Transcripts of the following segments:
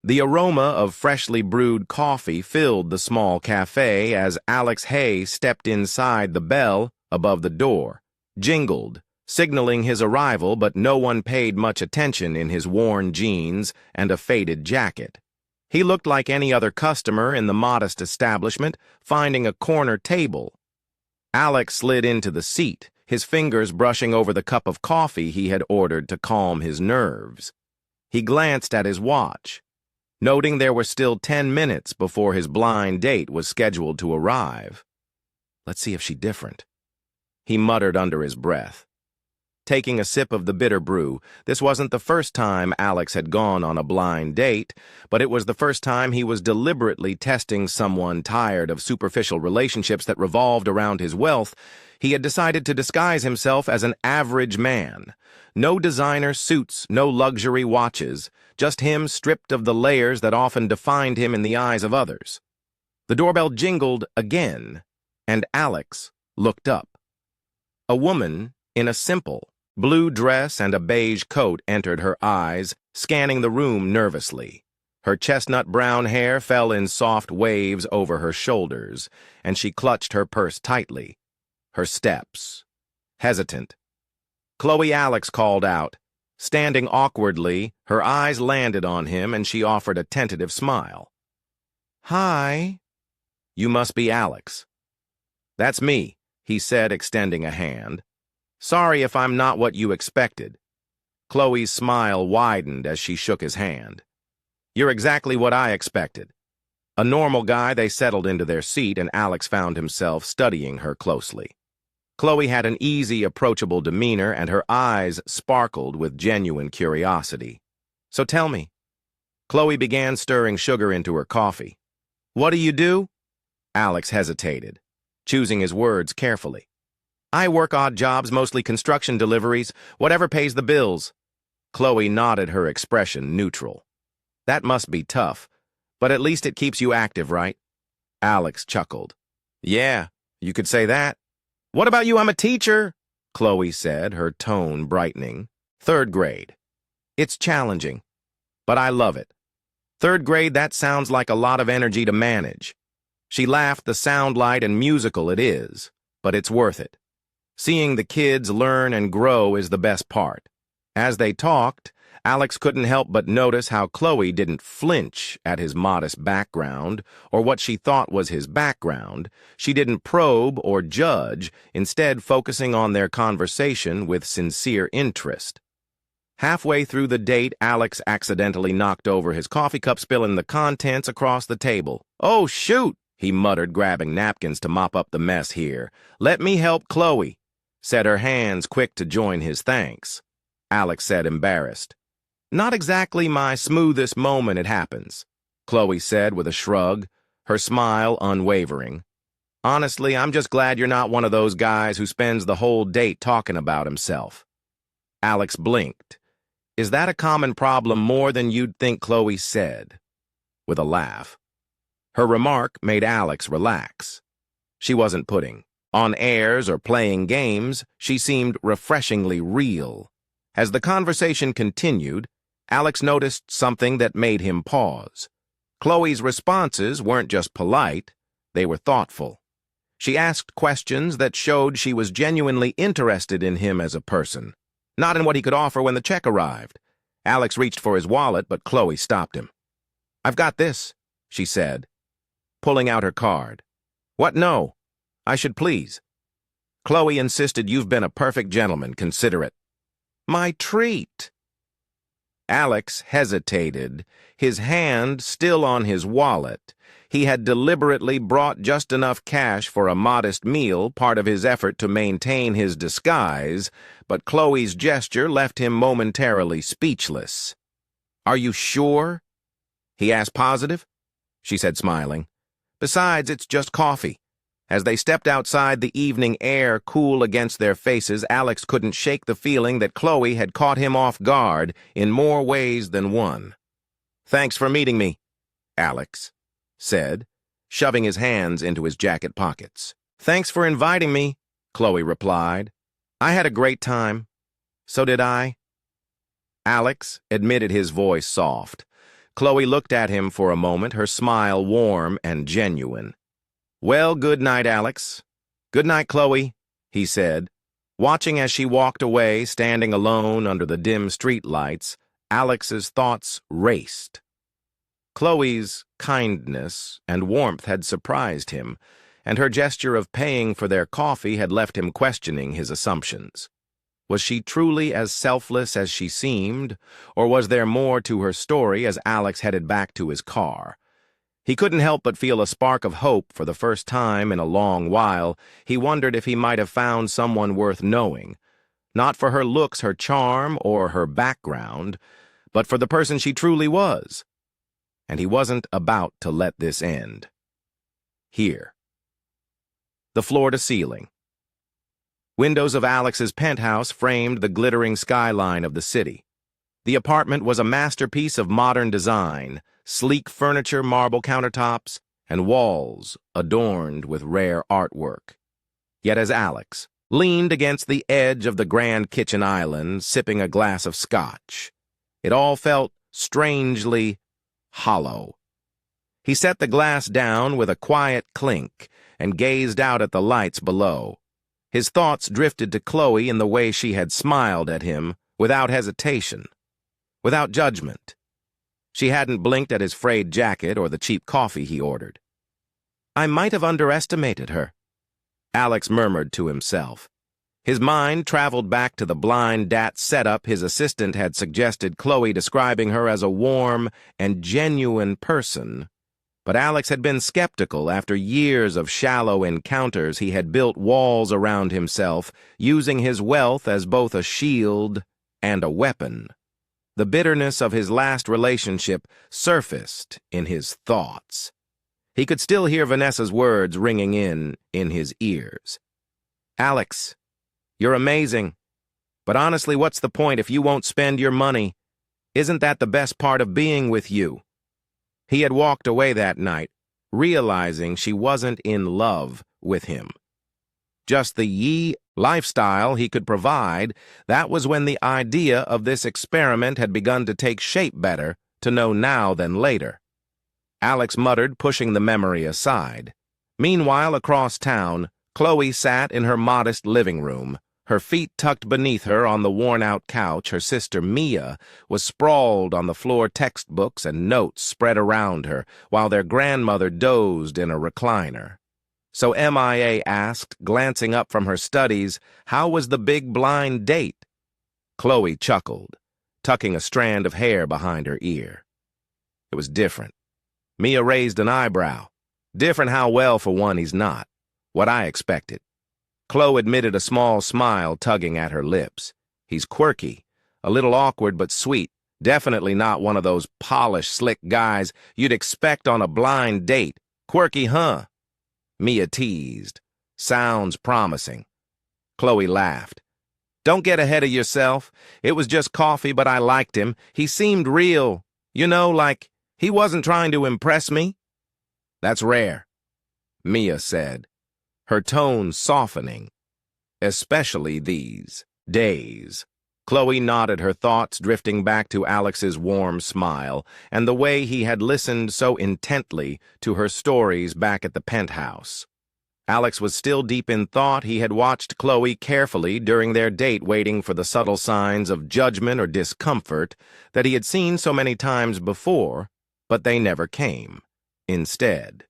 The aroma of freshly brewed coffee filled the small cafe as Alex Hay stepped inside. The bell above the door jingled, signaling his arrival, but no one paid much attention in his worn jeans and a faded jacket. He looked like any other customer in the modest establishment, finding a corner table. Alex slid into the seat, his fingers brushing over the cup of coffee he had ordered to calm his nerves. He glanced at his watch, noting there were still 10 minutes before his blind date was scheduled to arrive. Let's see if she's different, he muttered under his breath. Taking a sip of the bitter brew, this wasn't the first time Alex had gone on a blind date, but it was the first time he was deliberately testing someone tired of superficial relationships that revolved around his wealth. He had decided to disguise himself as an average man. No designer suits, no luxury watches, just him stripped of the layers that often defined him in the eyes of others. The doorbell jingled again, and Alex looked up. A woman in a simple blue dress and a beige coat entered her eyes, scanning the room nervously. Her chestnut brown hair fell in soft waves over her shoulders, and she clutched her purse tightly. Her steps hesitant. Chloe, Alex called out. Standing awkwardly, her eyes landed on him, and she offered a tentative smile. "Hi." "You must be Alex." "That's me," he said, extending a hand. "Sorry if I'm not what you expected." Chloe's smile widened as she shook his hand. "You're exactly what I expected." A normal guy. They settled into their seat, and Alex found himself studying her closely. Chloe had an easy, approachable demeanor, and her eyes sparkled with genuine curiosity. "So tell me." Chloe began stirring sugar into her coffee. "What do you do?" Alex hesitated, choosing his words carefully. "I work odd jobs, mostly construction deliveries, whatever pays the bills." Chloe nodded, her expression neutral. "That must be tough, but at least it keeps you active, right?" Alex chuckled. "Yeah, you could say that." "What about you? I'm a teacher," Chloe said, her tone brightening. "Third grade. It's challenging, but I love it." "Third grade, that sounds like a lot of energy to manage." She laughed. "The sound light and musical it is, but it's worth it. Seeing the kids learn and grow is the best part." As they talked, Alex couldn't help but notice how Chloe didn't flinch at his modest background, or what she thought was his background. She didn't probe or judge, instead focusing on their conversation with sincere interest. Halfway through the date, Alex accidentally knocked over his coffee cup, spilling the contents across the table. "Oh, shoot," he muttered, grabbing napkins to mop up the mess. "Here, let me help Chloe," said, her hands quick to join his thanks. Alex said, embarrassed. "Not exactly my smoothest moment, it happens," Chloe said with a shrug, her smile unwavering. "Honestly, I'm just glad you're not one of those guys who spends the whole date talking about himself." Alex blinked. "Is that a common problem?" "More than you'd think," Chloe said, with a laugh. Her remark made Alex relax. She wasn't putting on airs or playing games. She seemed refreshingly real. As the conversation continued, Alex noticed something that made him pause. Chloe's responses weren't just polite, they were thoughtful. She asked questions that showed she was genuinely interested in him as a person, not in what he could offer when the check arrived. Alex reached for his wallet, but Chloe stopped him. "I've got this," she said, pulling out her card. "What? No. I should please." Chloe insisted. "You've been a perfect gentleman. Consider it." "My treat." Alex hesitated, his hand still on his wallet. He had deliberately brought just enough cash for a modest meal, part of his effort to maintain his disguise, but Chloe's gesture left him momentarily speechless. "Are you sure?" he asked. "Positive," she said, smiling. "Besides, it's just coffee." As they stepped outside, the evening air cool against their faces, Alex couldn't shake the feeling that Chloe had caught him off guard in more ways than one. "Thanks for meeting me," Alex said, shoving his hands into his jacket pockets. "Thanks for inviting me," Chloe replied. "I had a great time." "So did I." Alex admitted, his voice soft. Chloe looked at him for a moment, her smile warm and genuine. "Well, good night, Alex." "Good night, Chloe," he said. Watching as she walked away, standing alone under the dim street lights, Alex's thoughts raced. Chloe's kindness and warmth had surprised him, and her gesture of paying for their coffee had left him questioning his assumptions. Was she truly as selfless as she seemed, or was there more to her story as Alex headed back to his car? He couldn't help but feel a spark of hope. For the first time in a long while, he wondered if he might have found someone worth knowing, not for her looks, her charm, or her background, but for the person she truly was. And he wasn't about to let this end. Here. The floor to ceiling. Windows of Alex's penthouse framed the glittering skyline of the city. The apartment was a masterpiece of modern design, sleek furniture, marble countertops, and walls adorned with rare artwork. Yet as Alex leaned against the edge of the grand kitchen island, sipping a glass of scotch, it all felt strangely hollow. He set the glass down with a quiet clink and gazed out at the lights below. His thoughts drifted to Chloe in the way she had smiled at him, without hesitation, without judgment. She hadn't blinked at his frayed jacket or the cheap coffee he ordered. "I might have underestimated her," Alex murmured to himself. His mind traveled back to the blind date setup his assistant had suggested, Chloe describing her as a warm and genuine person. But Alex had been skeptical. After years of shallow encounters, he had built walls around himself, using his wealth as both a shield and a weapon. The bitterness of his last relationship surfaced in his thoughts. He could still hear Vanessa's words ringing in his ears. "Alex, you're amazing. But honestly, what's the point if you won't spend your money? Isn't that the best part of being with you?" He had walked away that night, realizing she wasn't in love with him. Just the lifestyle he could provide. That was when the idea of this experiment had begun to take shape. Better to know now than later. Alex muttered, pushing the memory aside. Meanwhile, across town, Chloe sat in her modest living room, her feet tucked beneath her on the worn-out couch. Her sister Mia was sprawled on the floor, textbooks and notes spread around her, while their grandmother dozed in a recliner. So MIA asked, glancing up from her studies, how was the big blind date? Chloe chuckled, tucking a strand of hair behind her ear. It was different. Mia raised an eyebrow. Different how well, for one, he's not. What I expected. Chloe admitted, a small smile tugging at her lips. He's quirky, a little awkward but sweet. Definitely not one of those polished, slick guys you'd expect on a blind date. Quirky, huh? Mia teased. Sounds promising. Chloe laughed. Don't get ahead of yourself. It was just coffee, but I liked him. He seemed real. You know, like he wasn't trying to impress me. That's rare, Mia said, her tone softening. Especially these days. Chloe nodded, her thoughts drifting back to Alex's warm smile and the way he had listened so intently to her stories back at the penthouse. Alex was still deep in thought. He had watched Chloe carefully during their date, waiting for the subtle signs of judgment or discomfort that he had seen so many times before, but they never came. Instead,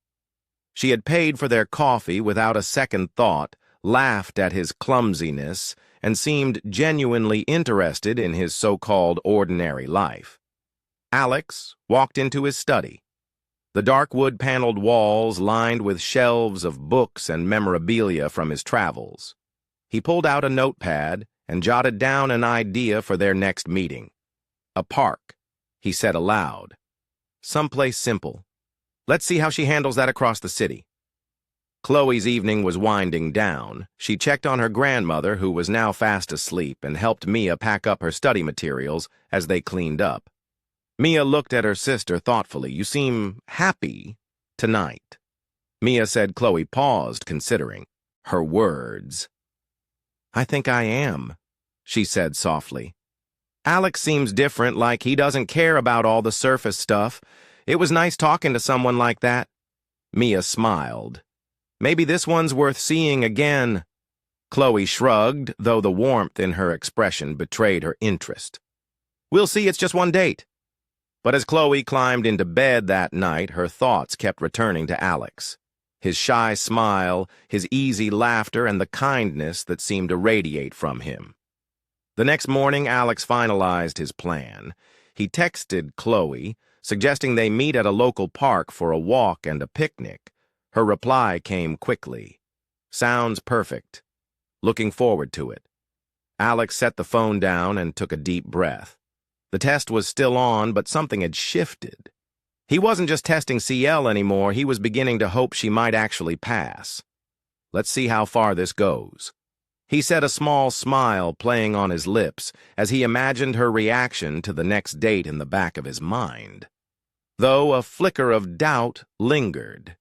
she had paid for their coffee without a second thought, laughed at his clumsiness, and seemed genuinely interested in his so-called ordinary life. Alex walked into his study. The dark wood-paneled walls lined with shelves of books and memorabilia from his travels. He pulled out a notepad and jotted down an idea for their next meeting. A park, he said aloud. Someplace simple. Let's see how she handles that across the city. Chloe's evening was winding down. She checked on her grandmother, who was now fast asleep, and helped Mia pack up her study materials as they cleaned up. Mia looked at her sister thoughtfully. You seem happy tonight, Mia said. Chloe paused, considering her words. I think I am, she said softly. Alex seems different, like he doesn't care about all the surface stuff. It was nice talking to someone like that. Mia smiled. Maybe this one's worth seeing again. Chloe shrugged, though the warmth in her expression betrayed her interest. We'll see, it's just one date. But as Chloe climbed into bed that night, her thoughts kept returning to Alex. His shy smile, his easy laughter, and the kindness that seemed to radiate from him. The next morning, Alex finalized his plan. He texted Chloe, suggesting they meet at a local park for a walk and a picnic. Her reply came quickly. Sounds perfect. Looking forward to it. Alex set the phone down and took a deep breath. The test was still on, but something had shifted. He wasn't just testing CL anymore, he was beginning to hope she might actually pass. Let's see how far this goes. He said, a small smile playing on his lips as he imagined her reaction to the next date in the back of his mind. Though a flicker of doubt lingered.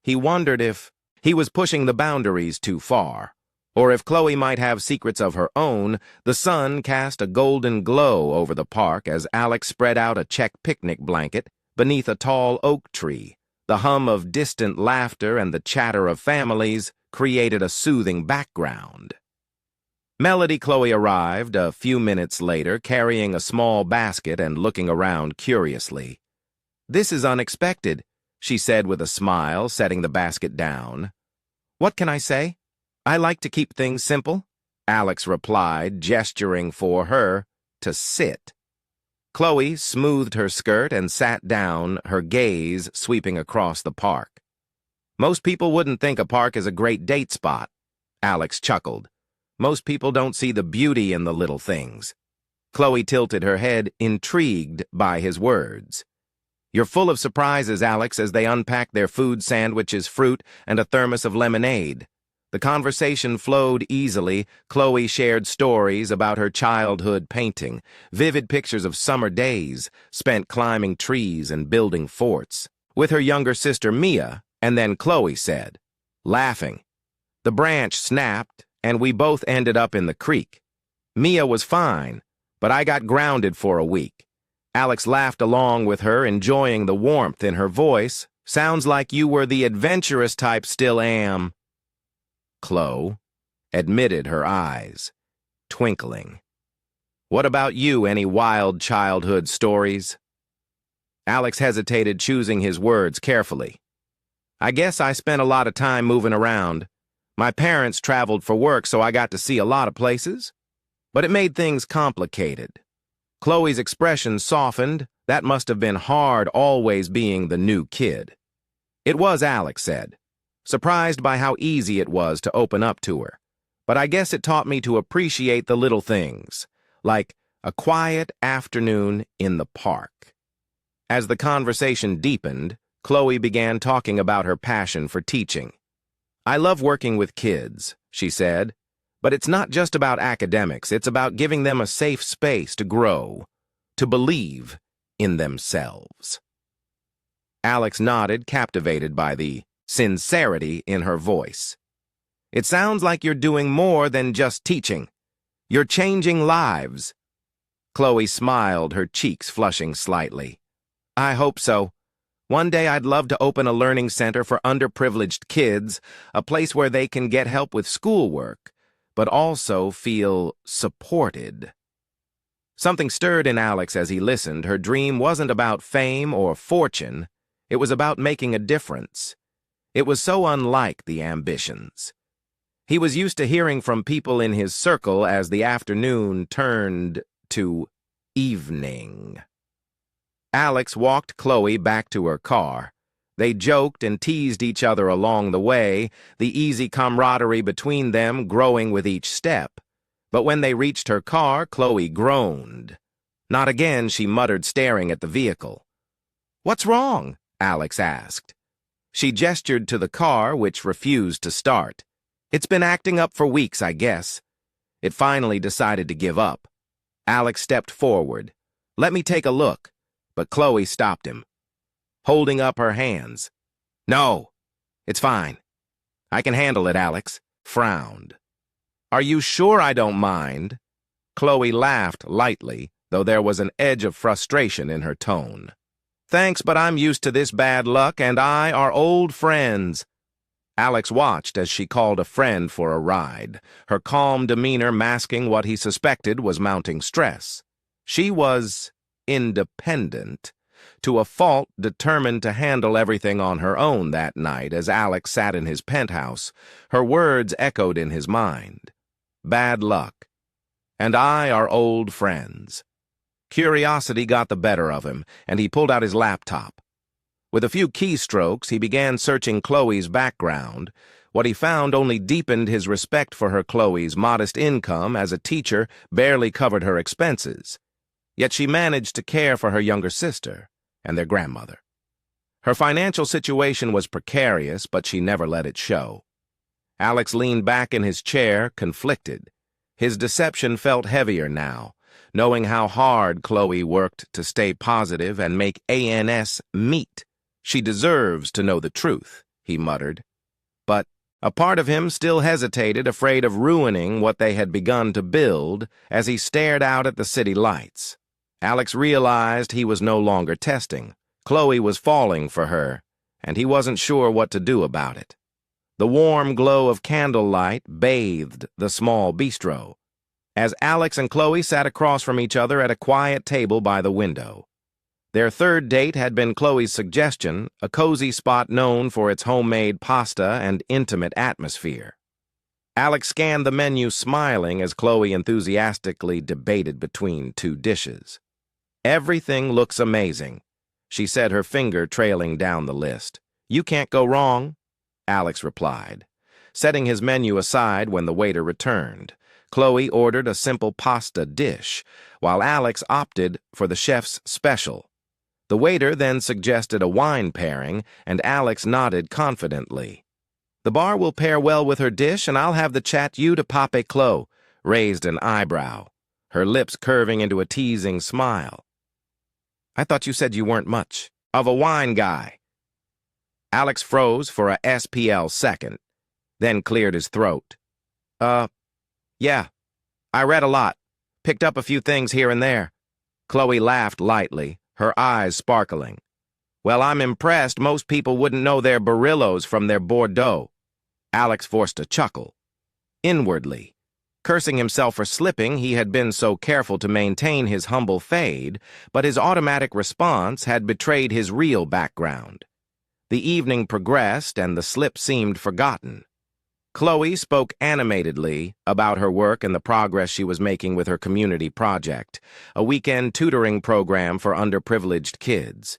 He wondered if he was pushing the boundaries too far, or if Chloe might have secrets of her own. The sun cast a golden glow over the park as Alex spread out a check picnic blanket beneath a tall oak tree. The hum of distant laughter and the chatter of families created a soothing background. Melody Chloe arrived a few minutes later, carrying a small basket and looking around curiously. "This is unexpected," she said with a smile, setting the basket down. "What can I say? I like to keep things simple," Alex replied, gesturing for her to sit. Chloe smoothed her skirt and sat down, her gaze sweeping across the park. "Most people wouldn't think a park is a great date spot," Alex chuckled. "Most people don't see the beauty in the little things." Chloe tilted her head, intrigued by his words. "You're full of surprises, Alex," as they unpacked their food sandwiches, fruit, and a thermos of lemonade. The conversation flowed easily. Chloe shared stories about her childhood painting, vivid pictures of summer days spent climbing trees and building forts, with her younger sister Mia, and then Chloe said, laughing, "The branch snapped, and we both ended up in the creek. Mia was fine, but I got grounded for a week." Alex laughed along with her, enjoying the warmth in her voice. "Sounds like you were the adventurous type." "Still am," Chloe admitted, her eyes twinkling. "What about you? Any wild childhood stories?" Alex hesitated, choosing his words carefully. "I guess I spent a lot of time moving around. My parents traveled for work, so I got to see a lot of places. But it made things complicated." Chloe's expression softened. That must have been hard, always being the new kid. "It was," Alex said, surprised by how easy it was to open up to her. "But I guess it taught me to appreciate the little things, like a quiet afternoon in the park." As the conversation deepened, Chloe began talking about her passion for teaching. "I love working with kids," she said, "but it's not just about academics. It's about giving them a safe space to grow, to believe in themselves." Alex nodded, captivated by the sincerity in her voice. "It sounds like you're doing more than just teaching. You're changing lives." Chloe smiled, her cheeks flushing slightly. "I hope so. One day I'd love to open a learning center for underprivileged kids, a place where they can get help with schoolwork, but also feel supported." Something stirred in Alex as he listened. Her dream wasn't about fame or fortune. It was about making a difference. It was so unlike the ambitions he was used to hearing from people in his circle as the afternoon turned to evening. Alex walked Chloe back to her car. They joked and teased each other along the way, the easy camaraderie between them growing with each step. But when they reached her car, Chloe groaned. "Not again," she muttered, staring at the vehicle. "What's wrong?" Alex asked. She gestured to the car, which refused to start. "It's been acting up for weeks, I guess." It finally decided to give up. Alex stepped forward. "Let me take a look," but Chloe stopped him, holding up her hands. "No, it's fine. I can handle it," Alex frowned. "Are you sure I don't mind?" Chloe laughed lightly, though there was an edge of frustration in her tone. "Thanks, but I'm used to this bad luck, and I are old friends." Alex watched as she called a friend for a ride, her calm demeanor masking what he suspected was mounting stress. She was independent, to a fault, determined to handle everything on her own that night as Alex sat in his penthouse. Her words echoed in his mind. Bad luck. And I are old friends. Curiosity got the better of him, and he pulled out his laptop. With a few keystrokes, he began searching Chloe's background. What he found only deepened his respect for her. Chloe's modest income as a teacher barely covered her expenses. Yet she managed to care for her younger sister and their grandmother. Her financial situation was precarious, but she never let it show. Alex leaned back in his chair, conflicted. His deception felt heavier now, knowing how hard Chloe worked to stay positive and make ANS meet. "She deserves to know the truth," he muttered. But a part of him still hesitated, afraid of ruining what they had begun to build as he stared out at the city lights. Alex realized he was no longer testing. Chloe was falling for her, and he wasn't sure what to do about it. The warm glow of candlelight bathed the small bistro, as Alex and Chloe sat across from each other at a quiet table by the window. Their third date had been Chloe's suggestion, a cozy spot known for its homemade pasta and intimate atmosphere. Alex scanned the menu, smiling as Chloe enthusiastically debated between two dishes. "Everything looks amazing," she said, her finger trailing down the list. "You can't go wrong," Alex replied, setting his menu aside when the waiter returned. Chloe ordered a simple pasta dish, while Alex opted for the chef's special. The waiter then suggested a wine pairing, and Alex nodded confidently. "The bar will pair well with her dish, and I'll have the chat you to Pape Chloe," raised an eyebrow, her lips curving into a teasing smile. "I thought you said you weren't much of a wine guy." Alex froze for a SPL second, then cleared his throat. Yeah, I read a lot, picked up a few things here and there." Chloe laughed lightly, her eyes sparkling. "Well, I'm impressed most people wouldn't know their Barillos from their Bordeaux." Alex forced a chuckle. Inwardly, cursing himself for slipping, he had been so careful to maintain his humble fade, but his automatic response had betrayed his real background. The evening progressed, and the slip seemed forgotten. Chloe spoke animatedly about her work and the progress she was making with her community project, a weekend tutoring program for underprivileged kids.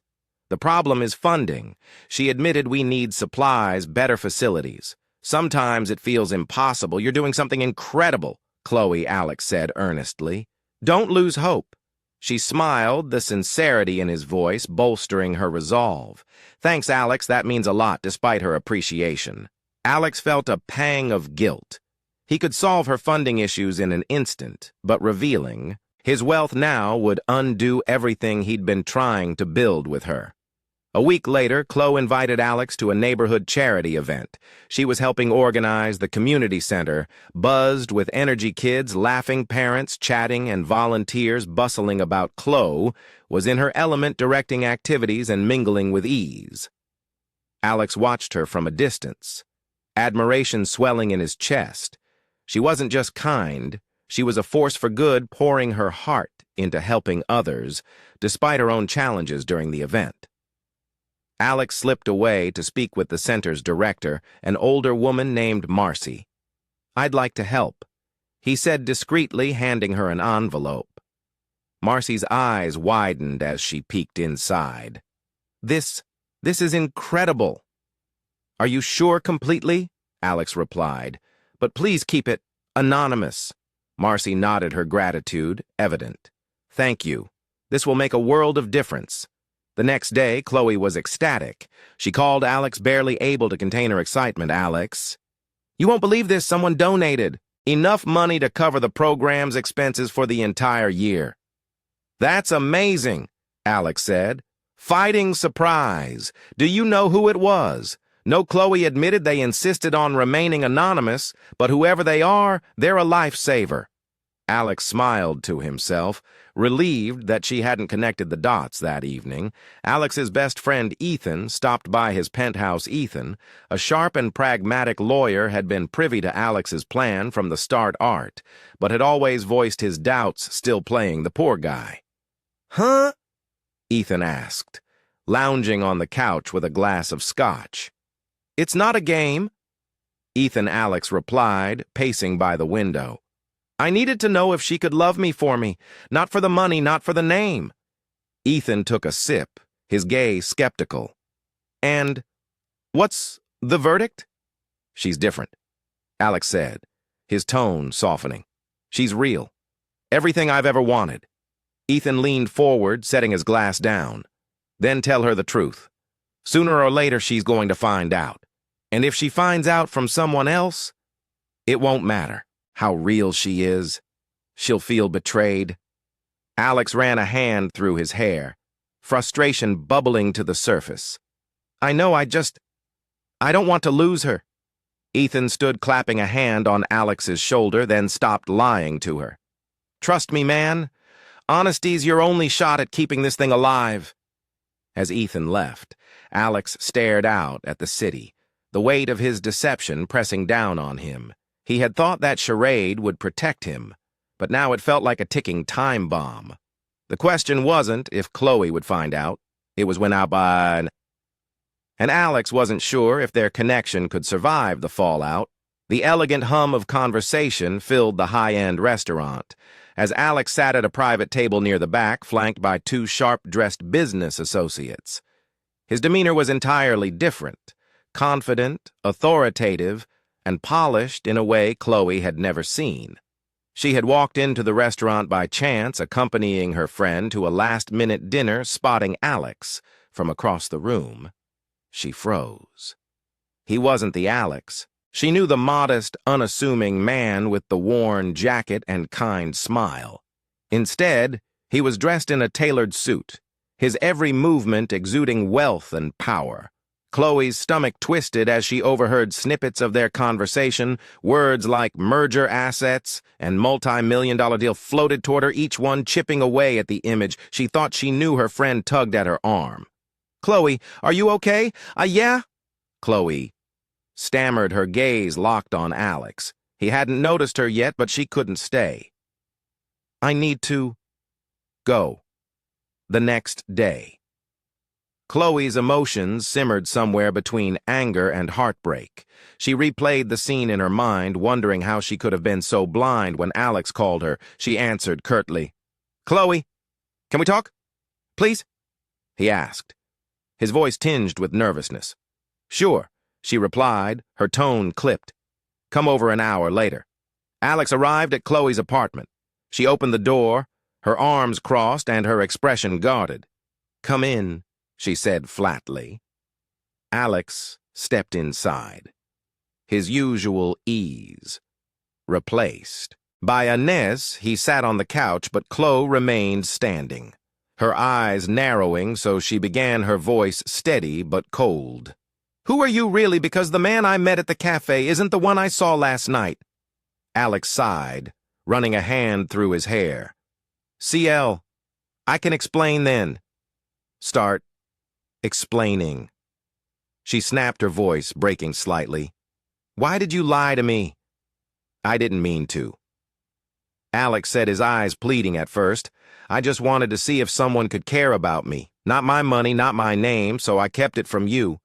"The problem is funding. She admitted we need supplies, better facilities. Sometimes it feels impossible. You're doing something incredible," Chloe, Alex said earnestly. "Don't lose hope." She smiled, the sincerity in his voice bolstering her resolve. "Thanks, Alex, that means a lot," despite her appreciation. Alex felt a pang of guilt. He could solve her funding issues in an instant, but revealing his wealth now would undo everything he'd been trying to build with her. A week later, Chloe invited Alex to a neighborhood charity event. She was helping organize the community center, buzzed with energy kids, laughing parents, chatting, and volunteers bustling about. Chloe was in her element, directing activities and mingling with ease. Alex watched her from a distance, admiration swelling in his chest. She wasn't just kind, she was a force for good, pouring her heart into helping others, despite her own challenges during the event. Alex slipped away to speak with the center's director, an older woman named Marcy. "I'd like to help," he said discreetly, handing her an envelope. Marcy's eyes widened as she peeked inside. This is incredible." "Are you sure completely?" Alex replied. "But please keep it anonymous." Marcy nodded, her gratitude evident. "Thank you. This will make a world of difference." The next day, Chloe was ecstatic. She called Alex, barely able to contain her excitement. "Alex, you won't believe this, someone donated enough money to cover the program's expenses for the entire year." "That's amazing," Alex said. "Fighting surprise. Do you know who it was?" No, Chloe admitted they insisted on remaining anonymous, but whoever they are, they're a lifesaver. Alex smiled to himself, relieved that she hadn't connected the dots that evening. Alex's best friend Ethan stopped by his penthouse. Ethan, a sharp and pragmatic lawyer, had been privy to Alex's plan from the start. But had always voiced his doubts, still playing the poor guy. "Huh?" Ethan asked, lounging on the couch with a glass of scotch. "It's not a game," Alex replied, pacing by the window. "I needed to know if she could love me for me, not for the money, not for the name." Ethan took a sip, his gaze skeptical. "And what's the verdict?" "She's different," Alex said, his tone softening. "She's real. Everything I've ever wanted." Ethan leaned forward, setting his glass down. "Then tell her the truth. Sooner or later she's going to find out. And if she finds out from someone else, it won't matter how real she is. She'll feel betrayed." Alex ran a hand through his hair, frustration bubbling to the surface. "I know, I don't want to lose her." Ethan stood clapping a hand on Alex's shoulder, then stopped lying to her. "Trust me, man. Honesty's your only shot at keeping this thing alive." As Ethan left, Alex stared out at the city, the weight of his deception pressing down on him. He had thought that charade would protect him, but now it felt like a ticking time bomb. The question wasn't if Chloe would find out. It was when and Alex wasn't sure if their connection could survive the fallout. The elegant hum of conversation filled the high-end restaurant, as Alex sat at a private table near the back, flanked by two sharp-dressed business associates. His demeanor was entirely different, confident, authoritative, and polished in a way Chloe had never seen. She had walked into the restaurant by chance, accompanying her friend to a last-minute dinner, spotting Alex from across the room. She froze. He wasn't the Alex. She knew the modest, unassuming man with the worn jacket and kind smile. Instead, he was dressed in a tailored suit, his every movement exuding wealth and power. Chloe's stomach twisted as she overheard snippets of their conversation. Words like merger assets and multi-million-dollar deal floated toward her, each one chipping away at the image. She thought she knew her friend tugged at her arm. "Chloe, are you okay? Yeah?" Chloe stammered, her gaze locked on Alex. He hadn't noticed her yet, but she couldn't stay. "I need to go. The next day." Chloe's emotions simmered somewhere between anger and heartbreak. She replayed the scene in her mind, wondering how she could have been so blind when Alex called her. She answered curtly. "Chloe, can we talk? Please?" he asked, his voice tinged with nervousness. "Sure," she replied, her tone clipped. "Come over an hour later." Alex arrived at Chloe's apartment. She opened the door, her arms crossed and her expression guarded. "Come in," she said flatly. Alex stepped inside, his usual ease replaced. By Inez, he sat on the couch, but Chloe remained standing, her eyes narrowing, so she began, her voice steady but cold. "Who are you really? Because the man I met at the cafe isn't the one I saw last night." Alex sighed, running a hand through his hair. "CL, I can explain then." "Start explaining." She snapped, her voice breaking slightly. "Why did you lie to me?" "I didn't mean to." Alex said, his eyes pleading at first. "I just wanted to see if someone could care about me. Not my money, not my name, so I kept it from you.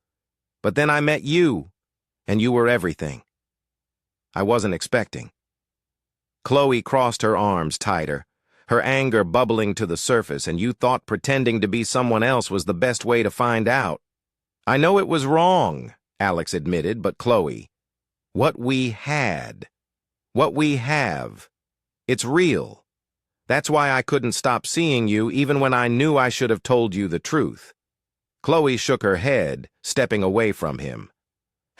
But then I met you, and you were everything. I wasn't expecting." Chloe crossed her arms tighter, her anger bubbling to the surface. "And you thought pretending to be someone else was the best way to find out." "I know it was wrong," Alex admitted, "but Chloe, what we had, what we have, it's real. That's why I couldn't stop seeing you, even when I knew I should have told you the truth." Chloe shook her head, stepping away from him.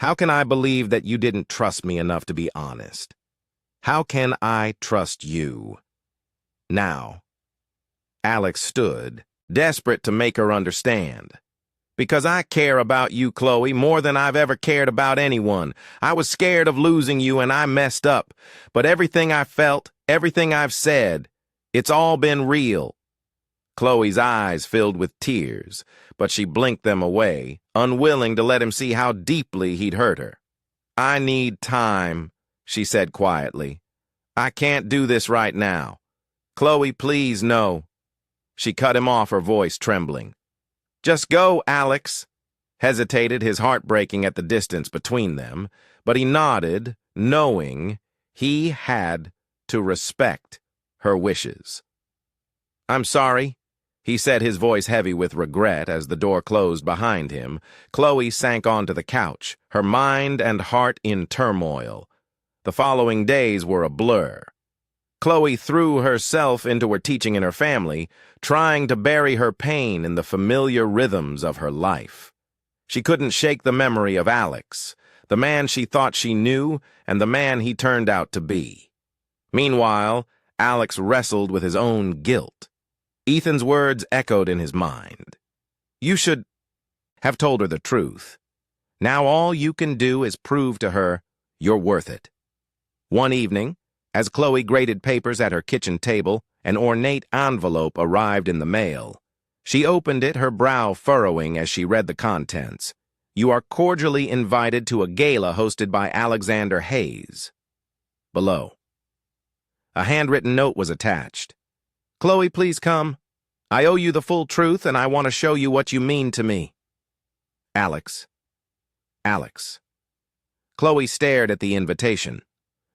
"How can I believe that you didn't trust me enough to be honest? How can I trust you?" Now, Alex stood, desperate to make her understand. Because I care about you, Chloe, more than I've ever cared about anyone. I was scared of losing you and I messed up. But everything I felt, everything I've said, it's all been real. Chloe's eyes filled with tears, but she blinked them away, unwilling to let him see how deeply he'd hurt her. I need time, she said quietly. I can't do this right now. Chloe, please, no. She cut him off, her voice trembling. Just go, Alex. Hesitated, his heart breaking at the distance between them, but he nodded, knowing he had to respect her wishes. I'm sorry, he said, his voice heavy with regret as the door closed behind him. Chloe sank onto the couch, her mind and heart in turmoil. The following days were a blur. Chloe threw herself into her teaching in her family, trying to bury her pain in the familiar rhythms of her life. She couldn't shake the memory of Alex, the man she thought she knew and the man he turned out to be. Meanwhile, Alex wrestled with his own guilt. Ethan's words echoed in his mind. You should have told her the truth. Now all you can do is prove to her you're worth it. One evening, as Chloe graded papers at her kitchen table, an ornate envelope arrived in the mail. She opened it, her brow furrowing as she read the contents. You are cordially invited to a gala hosted by Alexander Hayes. Below. A handwritten note was attached. Chloe, please come. I owe you the full truth, and I want to show you what you mean to me. Alex. Alex. Chloe stared at the invitation.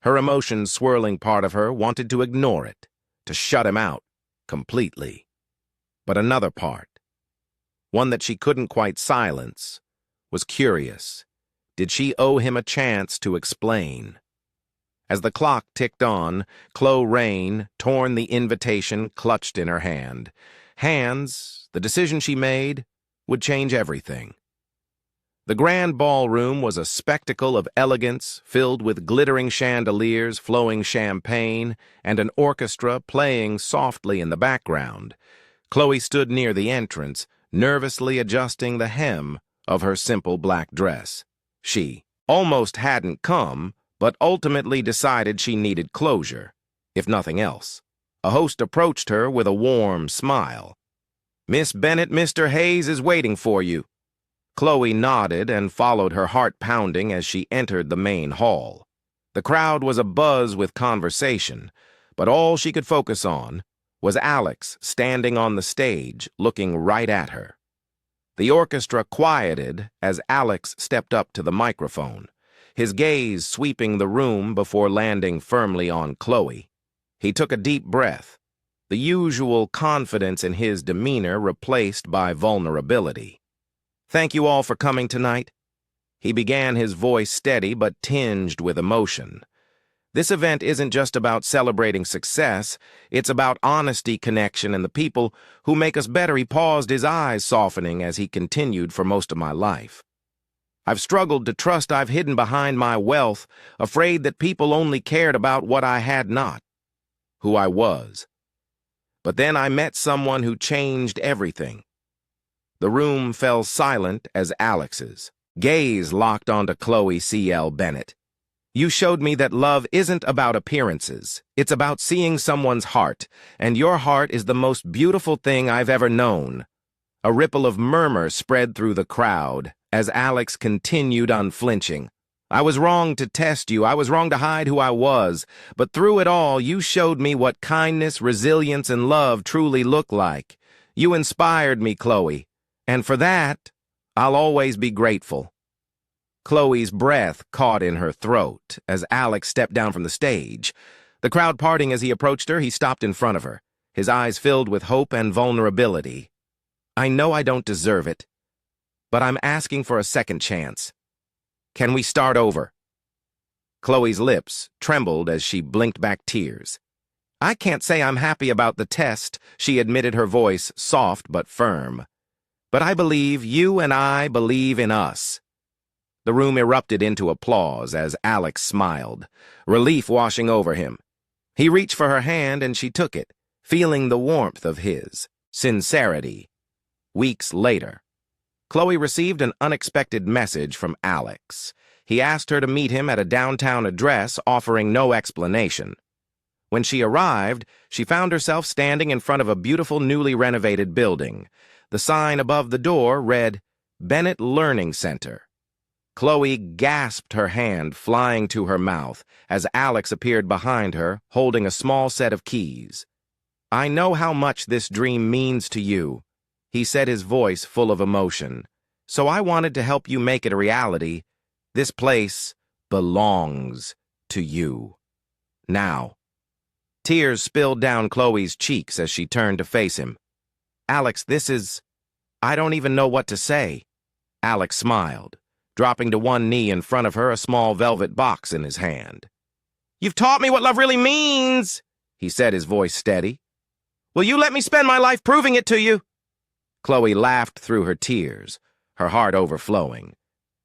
Her emotions swirling, part of her wanted to ignore it, to shut him out completely. But another part, one that she couldn't quite silence, was curious. Did she owe him a chance to explain? As the clock ticked on, Chloe Rain, torn the invitation, clutched in her hand. Hands, the decision she made, would change everything. The grand ballroom was a spectacle of elegance, filled with glittering chandeliers, flowing champagne, and an orchestra playing softly in the background. Chloe stood near the entrance, nervously adjusting the hem of her simple black dress. She almost hadn't come, but ultimately decided she needed closure, if nothing else. A host approached her with a warm smile. Miss Bennett, Mr. Hayes is waiting for you. Chloe nodded and followed, her heart pounding as she entered the main hall. The crowd was abuzz with conversation, but all she could focus on was Alex standing on the stage, looking right at her. The orchestra quieted as Alex stepped up to the microphone, his gaze sweeping the room before landing firmly on Chloe. He took a deep breath, the usual confidence in his demeanor replaced by vulnerability. Thank you all for coming tonight. He began, his voice steady but tinged with emotion. This event isn't just about celebrating success, it's about honesty, connection, and the people who make us better. He paused, his eyes softening as he continued, for most of my life. I've struggled to trust. I've hidden behind my wealth, afraid that people only cared about what I had not, who I was. But then I met someone who changed everything. The room fell silent as Alex's gaze locked onto Chloe C.L. Bennett. You showed me that love isn't about appearances. It's about seeing someone's heart, and your heart is the most beautiful thing I've ever known. A ripple of murmur spread through the crowd as Alex continued unflinching. I was wrong to test you. I was wrong to hide who I was. But through it all, you showed me what kindness, resilience, and love truly look like. You inspired me, Chloe. And for that, I'll always be grateful. Chloe's breath caught in her throat as Alex stepped down from the stage. The crowd parting as he approached her, he stopped in front of her, his eyes filled with hope and vulnerability. I know I don't deserve it, but I'm asking for a second chance. Can we start over? Chloe's lips trembled as she blinked back tears. I can't say I'm happy about the test, she admitted, her voice soft but firm. But I believe you and I believe in us. The room erupted into applause as Alex smiled, relief washing over him. He reached for her hand and she took it, feeling the warmth of his sincerity. Weeks later. Chloe received an unexpected message from Alex. He asked her to meet him at a downtown address, offering no explanation. When she arrived, she found herself standing in front of a beautiful newly renovated building. The sign above the door read, Bennett Learning Center. Chloe gasped, her hand flying to her mouth as Alex appeared behind her, holding a small set of keys. "I know how much this dream means to you," he said, his voice full of emotion. "So I wanted to help you make it a reality. This place belongs to you. Now." Tears spilled down Chloe's cheeks as she turned to face him. "Alex, I don't even know what to say." Alex smiled, dropping to one knee in front of her, a small velvet box in his hand. "You've taught me what love really means," he said, his voice steady. "Will you let me spend my life proving it to you?" Chloe laughed through her tears, her heart overflowing.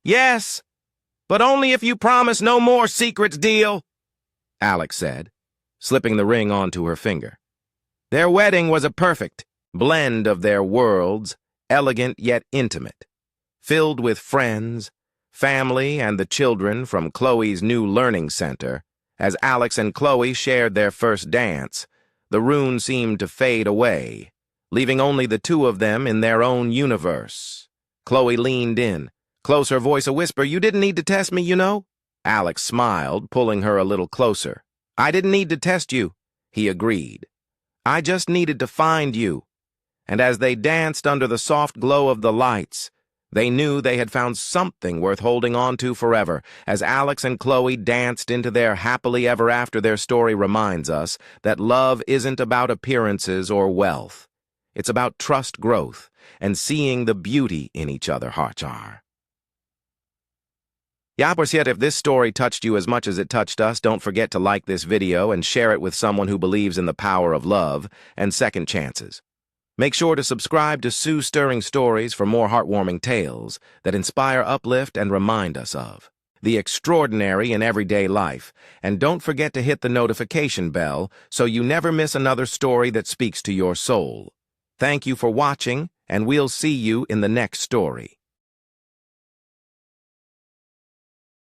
"Yes, but only if you promise no more secrets, deal," Alex said, slipping the ring onto her finger. Their wedding was a perfect blend of their worlds, elegant yet intimate, filled with friends, family, and the children from Chloe's new learning center. As Alex and Chloe shared their first dance, the rune seemed to fade away, leaving only the two of them in their own universe. Chloe leaned in, close, her voice a whisper. "You didn't need to test me, you know." Alex smiled, pulling her a little closer. "I didn't need to test you," he agreed. "I just needed to find you." And as they danced under the soft glow of the lights, they knew they had found something worth holding on to forever. As Alex and Chloe danced into their happily ever after, their story reminds us that love isn't about appearances or wealth. It's about trust, growth, and seeing the beauty in each other. Harchar. Ya, por cierto, if this story touched you as much as it touched us, don't forget to like this video and share it with someone who believes in the power of love and second chances. Make sure to subscribe to Sue's Stirring Stories for more heartwarming tales that inspire, uplift, and remind us of the extraordinary in everyday life. And don't forget to hit the notification bell so you never miss another story that speaks to your soul. Thank you for watching, and we'll see you in the next story.